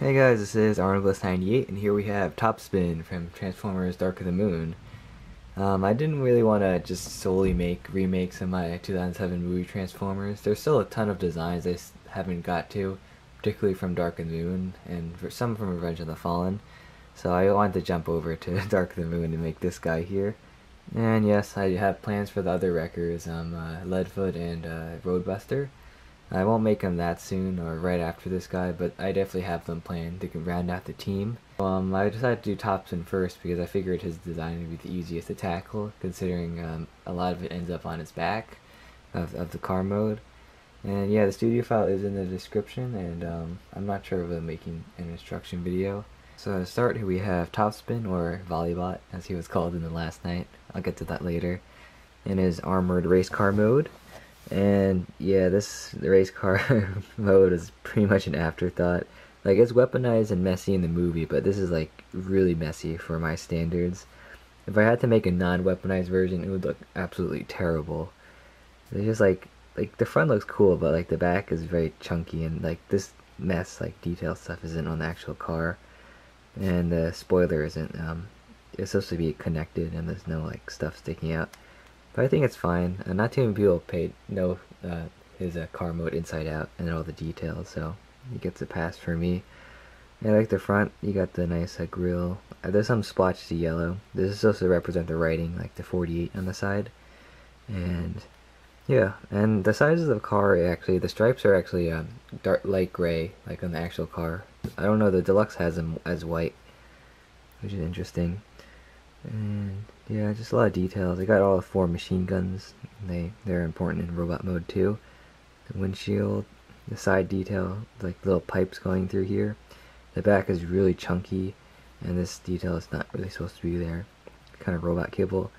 Hey guys, this is Arnoldless98, and here we have Topspin from Transformers Dark of the Moon. I didn't really want to just solely make remakes of my 2007 movie Transformers. There's still a ton of designs I haven't got to, particularly from Dark of the Moon, and some from Revenge of the Fallen. So I wanted to jump over to Dark of the Moon and make this guy here. And yes, I have plans for the other wreckers, Leadfoot and Roadbuster. I won't make them that soon or right after this guy, but I definitely have them planned to round out the team. I decided to do Topspin first because I figured his design would be the easiest to tackle, considering a lot of it ends up on his back of the car mode. And yeah, the studio file is in the description, and I'm not sure if I'm making an instruction video. So to start, here we have Topspin, or volleybot as he was called in the last night. I'll get to that later. In his armored race car mode. And yeah, this race car mode is pretty much an afterthought. Like, it's weaponized and messy in the movie, but this is like really messy for my standards. If I had to make a non-weaponized version, it would look absolutely terrible. It's just like the front looks cool, but like the back is very chunky, and like this mess, like detail stuff, isn't on the actual car, and the spoiler isn't. It's supposed to be connected, and there's no like stuff sticking out. But I think it's fine. Not too many people know his car mode inside out and all the details, so he gets a pass for me. And I like the front. You got the nice grille. There's some splotches of yellow. This is supposed to represent the writing, like the 48 on the side. And yeah, and the size of the car, actually, the stripes are actually dark light gray, like on the actual car. I don't know, the deluxe has them as white, which is interesting. And yeah, just a lot of details. I got all 4 machine guns. They're important in robot mode too. The windshield, the side detail, like little pipes going through here. The back is really chunky, and this detail is not really supposed to be there. Kind of robot cable.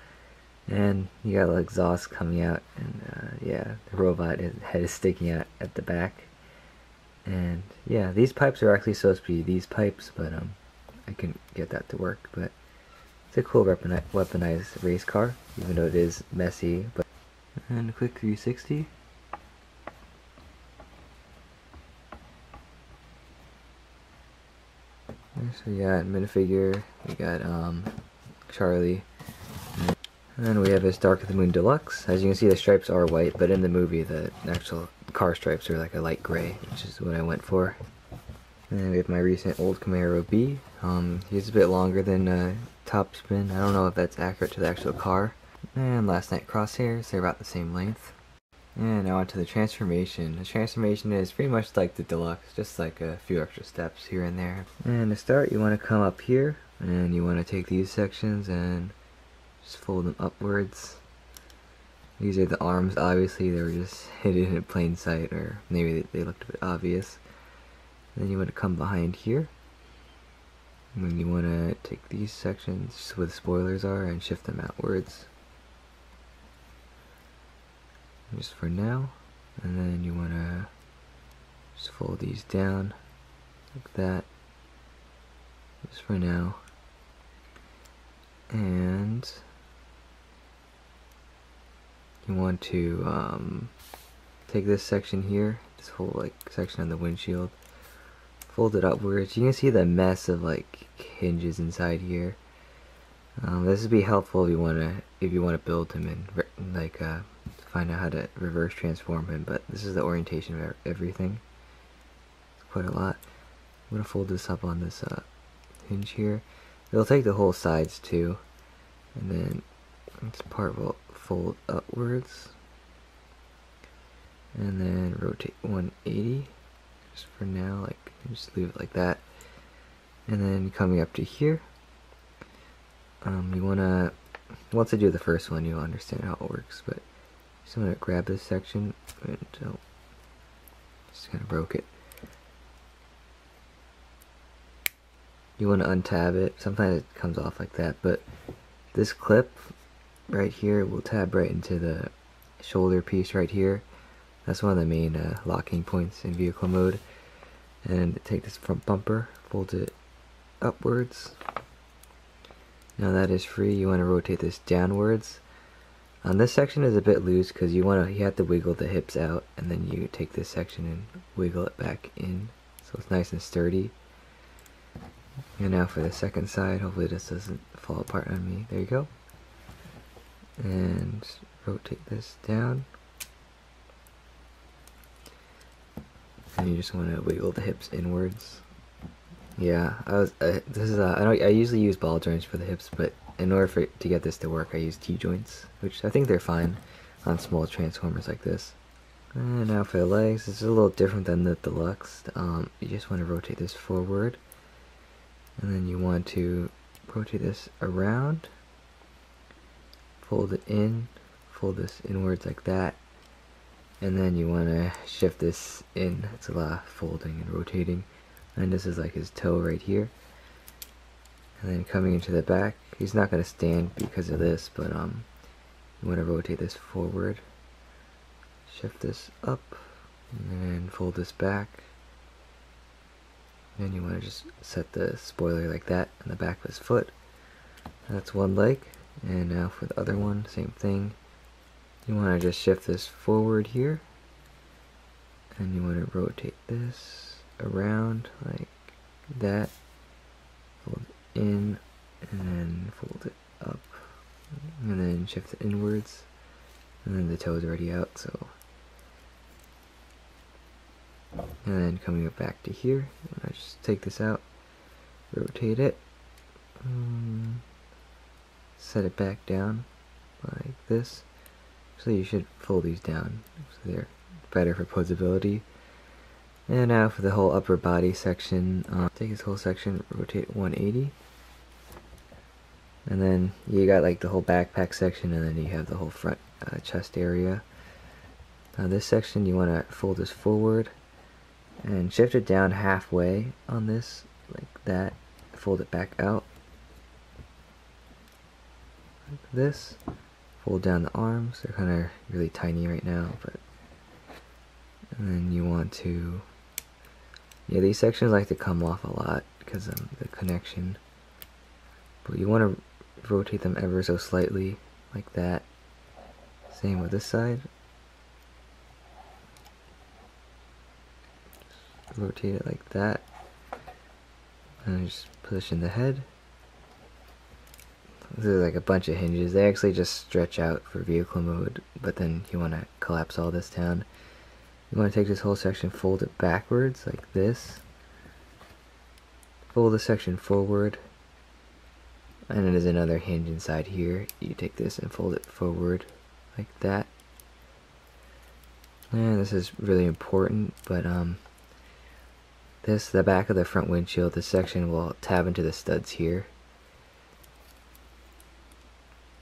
And you got like exhaust coming out, and yeah, the robot head is sticking out at the back. And yeah, these pipes are actually supposed to be these pipes, but I couldn't get that to work. But it's a cool weaponized race car, even though it is messy. And a quick 360. So we got minifigure, we got Charlie, and then we have his Dark of the Moon Deluxe. As you can see, the stripes are white, but in the movie the actual car stripes are like a light gray, which is what I went for. And then we have my recent old Camaro B. He's a bit longer than Topspin. I don't know if that's accurate to the actual car. And last night crosshairs, they're about the same length. And now onto the transformation. The transformation is pretty much like the deluxe, just like a few extra steps here and there. And to start, you want to come up here, and you want to take these sections and just fold them upwards. These are the arms. Obviously they were just hidden in plain sight, or maybe they looked a bit obvious. Then you want to come behind here, and then you want to take these sections where the spoilers are and shift them outwards, just for now. And then you want to just fold these down like that, just for now. And you want to take this section here, this whole like section on the windshield, fold it upwards. You can see the mess of like hinges inside here. This would be helpful if you want to build him and like find out how to reverse transform him. But this is the orientation of everything. It's quite a lot. I'm gonna fold this up on this hinge here. It'll take the whole sides too, and then this part will fold upwards, and then rotate 180 just for now, like just leave it like that. And then coming up to here, you wanna, once I do the first one you'll understand how it works, but just want to grab this section and just kind of broke it. You want to untab it. Sometimes it comes off like that, but this clip right here will tab right into the shoulder piece right here. That's one of the main locking points in vehicle mode. And take this front bumper, fold it upwards. Now that is free. You want to rotate this downwards. This section is a bit loose because you have to wiggle the hips out, and then you take this section and wiggle it back in, so it's nice and sturdy. And now for the second side, hopefully this doesn't fall apart on me. There you go. And rotate this down. And you just want to wiggle the hips inwards. Yeah, I usually use ball joints for the hips, but in order to get this to work, I use T-joints, which I think they're fine on small transformers like this. And now for the legs, this is a little different than the deluxe. You just want to rotate this forward, and then you want to rotate this around, fold it in, fold this inwards like that, and then you want to shift this in. It's a lot of folding and rotating. And this is like his toe right here. And then coming into the back, he's not going to stand because of this, but you want to rotate this forward, shift this up, and then fold this back. And you want to just set the spoiler like that on the back of his foot. That's one leg. And now for the other one, same thing. You want to just shift this forward here, and you want to rotate this around like that, fold it in, and then fold it up, and then shift it inwards, and then the toe is already out, so. And then coming up back to here, I just take this out, rotate it, set it back down like this. So you should fold these down so they're better for posability. And now for the whole upper body section, take this whole section, rotate 180. And then you got like the whole backpack section, and then you have the whole front chest area. Now this section, you want to fold this forward and shift it down halfway on this, like that. Fold it back out. Like this. Fold down the arms. They're kind of really tiny right now, but. And then you want to. Yeah, these sections like to come off a lot because of the connection. But you want to rotate them ever so slightly, like that. Same with this side. Just rotate it like that. And just position the head. This is like a bunch of hinges. They actually just stretch out for vehicle mode, but then you want to collapse all this down. You want to take this whole section, fold it backwards like this, fold the section forward, and then there's another hinge inside here. You take this and fold it forward like that. And this is really important, but the back of the front windshield, this section will tab into the studs here.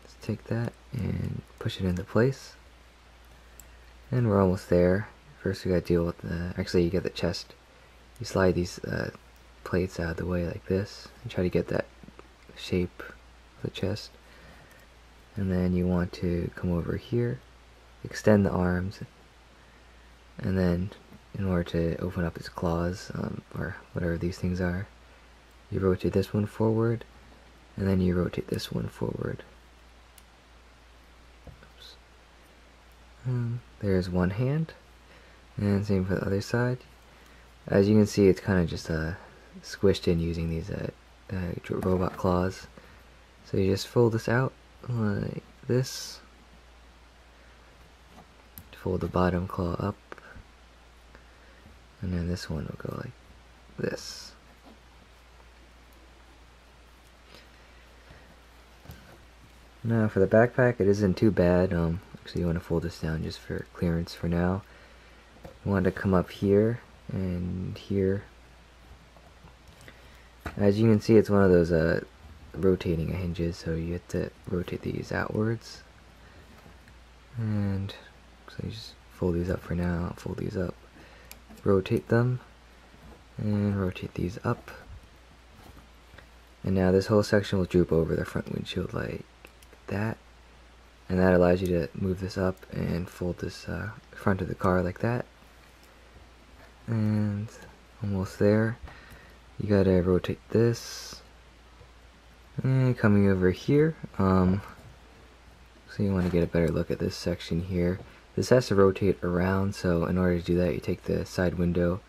Let's take that and push it into place. And we're almost there. First we gotta deal with actually you get the chest. You slide these plates out of the way like this and try to get that shape of the chest. And then you want to come over here, extend the arms, and then in order to open up his claws, or whatever these things are, you rotate this one forward, and then you rotate this one forward. Oops. There's one hand. And same for the other side. As you can see, it's kind of just squished in using these robot claws. So you just fold this out like this. Fold the bottom claw up. And then this one will go like this. Now for the backpack, it isn't too bad. Actually, you want to fold this down just for clearance for now. You want to come up here and here. As you can see, it's one of those rotating hinges, so you have to rotate these outwards. And so you just fold these up for now, fold these up, rotate them, and rotate these up. And now this whole section will droop over the front windshield like that. And that allows you to move this up and fold this front of the car like that. And almost there. You gotta rotate this. And coming over here, so you want to get a better look at this section here. This has to rotate around, so in order to do that, you take the side window,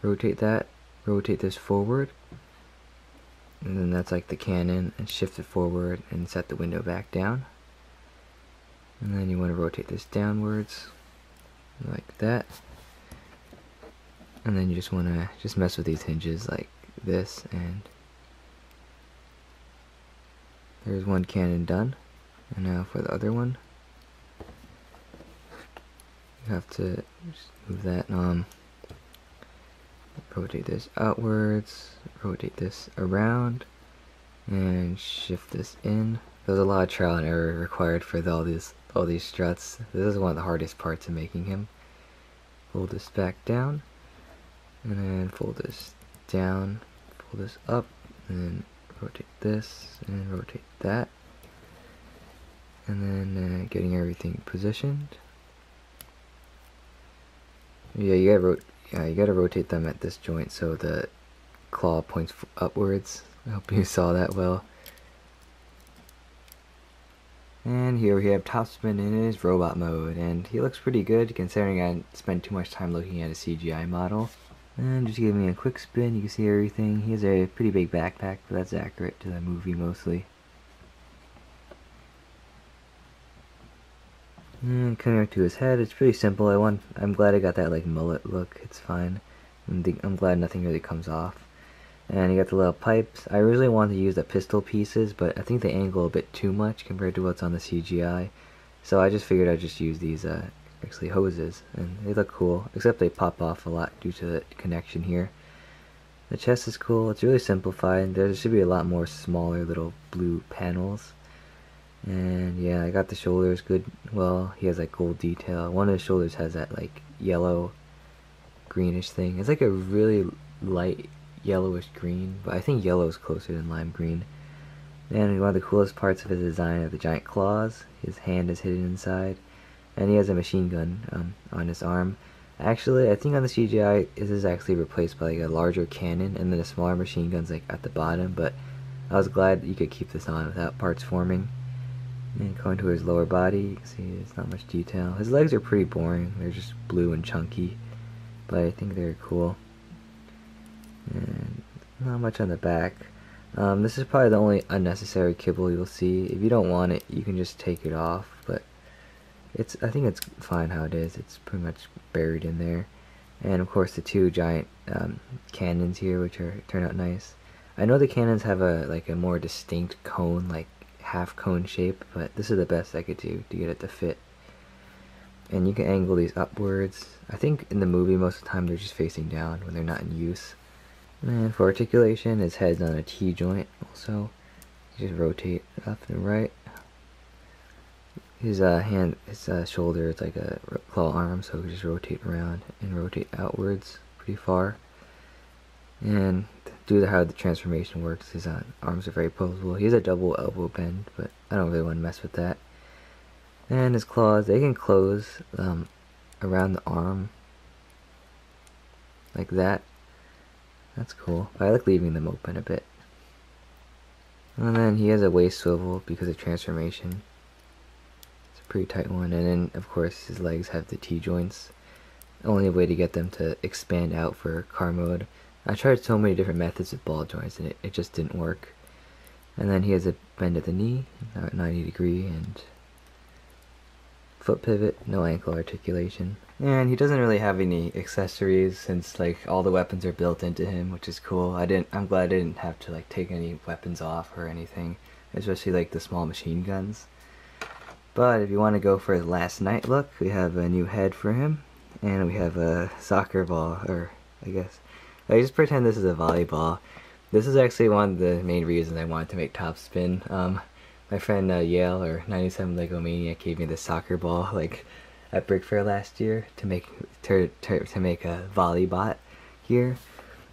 rotate that, rotate this forward, and then that's like the cannon, and shift it forward and set the window back down. And then you want to rotate this downwards like that. And then you just want to just mess with these hinges like this, and there's one cannon done. And now for the other one, you have to just move that, rotate this outwards, rotate this around, and shift this in. There's a lot of trial and error required for all these struts. This is one of the hardest parts of making him. Fold this back down, and then fold this down, fold this up, and then rotate this, and rotate that. And then getting everything positioned. Yeah, you gotta rotate them at this joint so the claw points upwards. I hope you saw that well. And here we have Topspin in his robot mode, and he looks pretty good considering I spent too much time looking at a CGI model. And just giving me a quick spin, you can see everything. He has a pretty big backpack, but that's accurate to the movie mostly. And coming up to his head, it's pretty simple. I'm glad I got that like mullet look. It's fine. I'm glad nothing really comes off. And you got the little pipes. I originally wanted to use the pistol pieces, but I think they angle a bit too much compared to what's on the CGI. So I just figured I'd just use these actually hoses, and they look cool, except they pop off a lot due to the connection here. The chest is cool. It's really simplified. There should be a lot more smaller little blue panels. And yeah, I got the shoulders good. Well, he has like gold detail. One of the shoulders has that like yellow greenish thing. It's like a really light yellowish green, but I think yellow is closer than lime green. And one of the coolest parts of his design are the giant claws. His hand is hidden inside, and he has a machine gun on his arm. Actually, I think on the CGI this is actually replaced by like a larger cannon, and then a smaller machine gun's like at the bottom, but I was glad you could keep this on without parts forming. And going to his lower body, you can see there's not much detail. His legs are pretty boring. They're just blue and chunky, but I think they're cool. And not much on the back. This is probably the only unnecessary kibble you'll see. If you don't want it, you can just take it off, but I think it's fine how it is. It's pretty much buried in there. And of course the two giant cannons here, which turn out nice. I know the cannons have a more distinct cone, like half cone shape, but this is the best I could do to get it to fit. And you can angle these upwards. I think in the movie most of the time they're just facing down when they're not in use. And for articulation, his head's on a T-joint also. You just rotate left and right. His shoulder is like a claw arm, so we just rotate around and rotate outwards pretty far. And due to how the transformation works, his arms are very posable. He has a double elbow bend, but I don't really want to mess with that. And his claws, they can close around the arm like that. That's cool. I like leaving them open a bit. And then he has a waist swivel because of transformation. It's a pretty tight one. And then of course his legs have the T-joints. The only way to get them to expand out for car mode. I tried so many different methods with ball joints and it just didn't work. And then he has a bend at the knee, at 90 degree, and foot pivot, no ankle articulation. And he doesn't really have any accessories since like all the weapons are built into him, which is cool. I'm glad I didn't have to like take any weapons off or anything, especially like the small machine guns. But if you want to go for his last night look, we have a new head for him, and we have a soccer ball, or I guess I just pretend this is a volleyball. This is actually one of the main reasons I wanted to make Topspin. My friend Yale, or 97 Lego Maniac, gave me this soccer ball like at Brick Fair last year to make a volleybot here.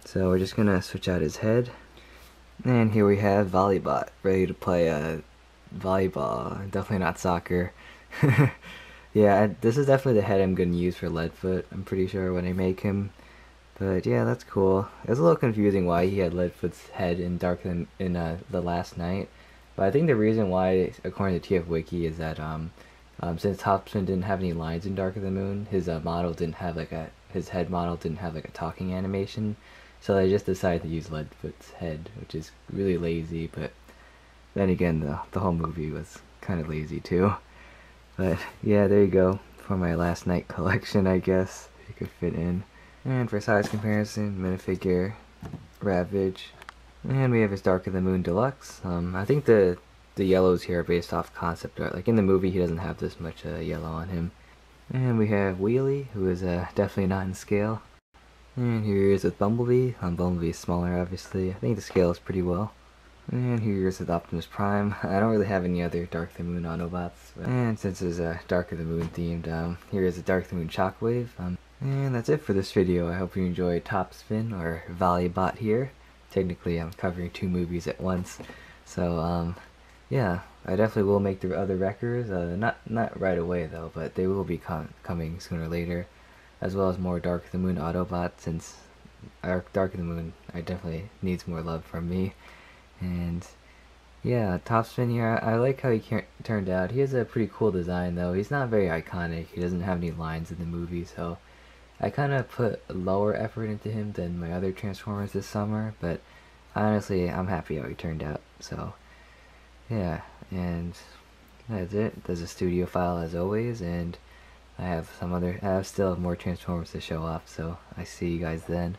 So we're just gonna switch out his head, and here we have volleybot ready to play volleyball. Definitely not soccer. Yeah, this is definitely the head I'm gonna use for Leadfoot. I'm pretty sure when I make him. But yeah, that's cool. It was a little confusing why he had Leadfoot's head in The Last Night. But I think the reason why, according to TF Wiki, is that since Topspin didn't have any lines in Dark of the Moon, his head model didn't have like a talking animation. So I just decided to use Leadfoot's head, which is really lazy, but then again, the whole movie was kind of lazy too. But yeah, there you go for my last night collection, I guess, if you could fit in. And for size comparison, minifigure, Ravage, and we have his Dark of the Moon Deluxe. I think the yellows here are based off concept art. Like in the movie, he doesn't have this much yellow on him. And we have Wheelie, who is definitely not in scale. And here he is with Bumblebee. Bumblebee is smaller, obviously. I think the scale is pretty well. And here he is with Optimus Prime. I don't really have any other Dark of the Moon Autobots. And since it's Dark of the Moon themed, here is a Dark of the Moon Shockwave. And that's it for this video. I hope you enjoyed Topspin, or volleybot here. Technically, I'm covering 2 movies at once. So, yeah, I definitely will make the other wreckers. Not right away, though, but they will be coming sooner or later. As well as more Dark of the Moon Autobots, since Dark of the Moon definitely needs more love from me. And yeah, Topspin here, I like how he turned out. He has a pretty cool design though. He's not very iconic. He doesn't have any lines in the movie, so I kind of put lower effort into him than my other Transformers this summer, but honestly, I'm happy how he turned out. So yeah, and that's it. There's a studio file as always, and I have still more Transformers to show off, so I see you guys then.